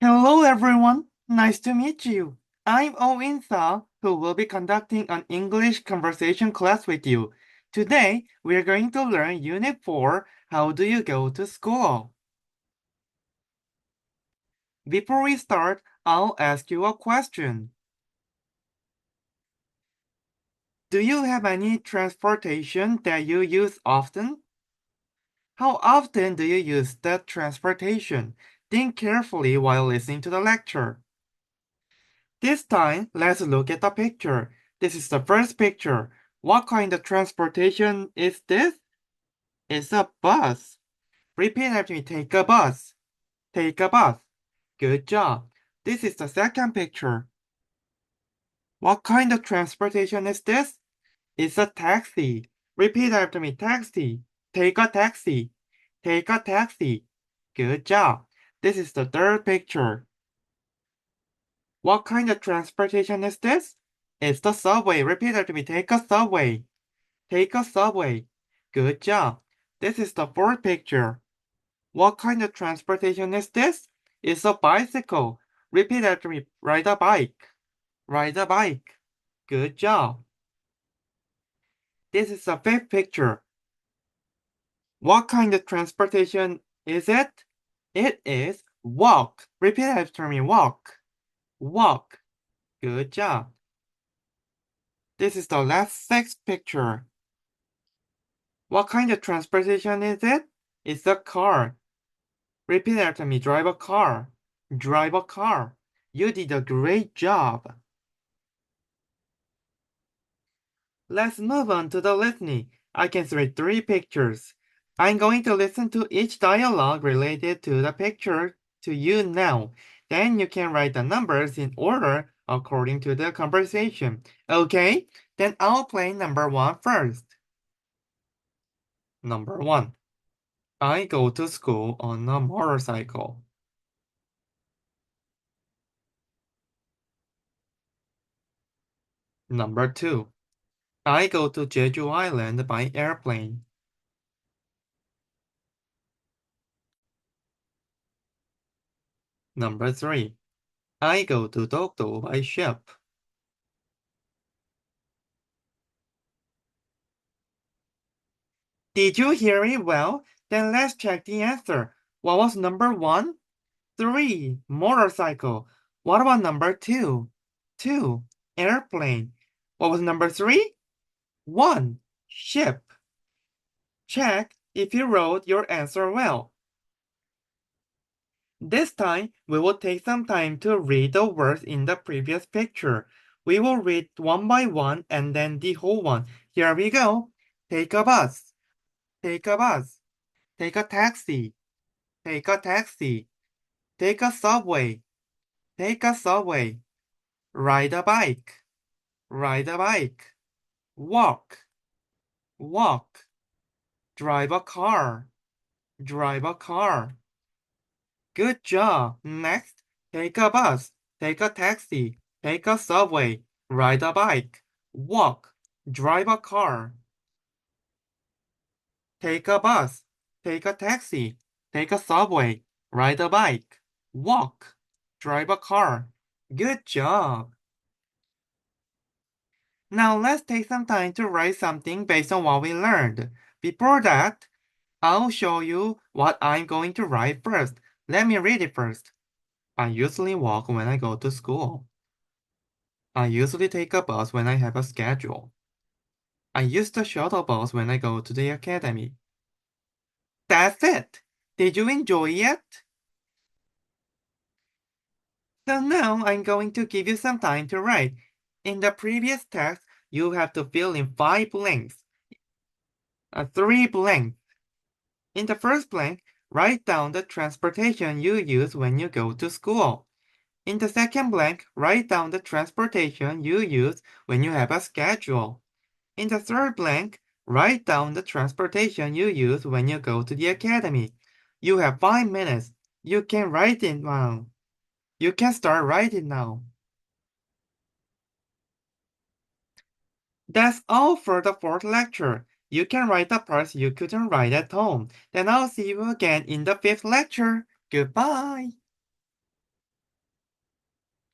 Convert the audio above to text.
Hello everyone, nice to meet you. I'm Oh In-seok, who will be conducting an English conversation class with you. Today, we are going to learn Unit 4, How do you go to school? Before we start, I'll ask you a question. Do you have any transportation that you use often? How often do you use that transportation? Think carefully while listening to the lecture. This time, let's look at the picture. This is the first picture. What kind of transportation is this? It's a bus. Repeat after me. Take a bus. Take a bus. Good job. This is the second picture. What kind of transportation is this? It's a taxi. Repeat after me. Taxi. Take a taxi. Take a taxi. Good job. This is the third picture. What kind of transportation is this? It's the subway. Repeat after me. Take a subway. Take a subway. Good job. This is the fourth picture. What kind of transportation is this? It's a bicycle. Repeat after me. Ride a bike. Ride a bike. Good job. This is the fifth picture. What kind of transportation is it? It is walk. Repeat after me. Walk. Walk. Good job. This is the last sixth picture. What kind of transportation is it? It's a car. Repeat after me. Drive a car. Drive a car. You did a great job. Let's move on to the listening. I can see three pictures. I'm going to listen to each dialogue related to the picture to you now. Then you can write the numbers in order according to the conversation. Okay? Then I'll play number one first. Number one. I go to school on a motorcycle. Number two. I go to Jeju Island by airplane. Number three. I go to Dokdo by ship. Did you hear it well? Then let's check the answer. What was number one? Three. Motorcycle. What about number two? Two. Airplane. What was number three? One. Ship. Check if you wrote your answer well. This time, we will take some time to read the words in the previous picture. We will read one by one and then the whole one. Here we go. Take a bus. Take a bus. Take a taxi. Take a taxi. Take a subway. Take a subway. Ride a bike. Ride a bike. Walk. Walk. Drive a car. Drive a car. Good job. Next, take a bus. Take a taxi. Take a subway. Ride a bike. Walk. Drive a car. Take a bus. Take a taxi. Take a subway. Ride a bike. Walk. Drive a car. Good job. Now let's take some time to write something based on what we learned. Before that, I'll show you what I'm going to write first. Let me read it first. I usually walk when I go to school. I usually take a bus when I have a schedule. I use the shuttle bus when I go to the academy. That's it. Did you enjoy it? So now I'm going to give you some time to write. In the previous text, you have to fill in 5 blanks, 3 blanks. In the first blank, write down the transportation you use when you go to school. In the second blank, write down the transportation you use when you have a schedule. In the third blank, write down the transportation you use when you go to the academy. You have 5 minutes. You can write it now. You can start writing now. That's all for the fourth lecture. You can write the parts you couldn't write at home. Then I'll see you again in the fifth lecture. Goodbye.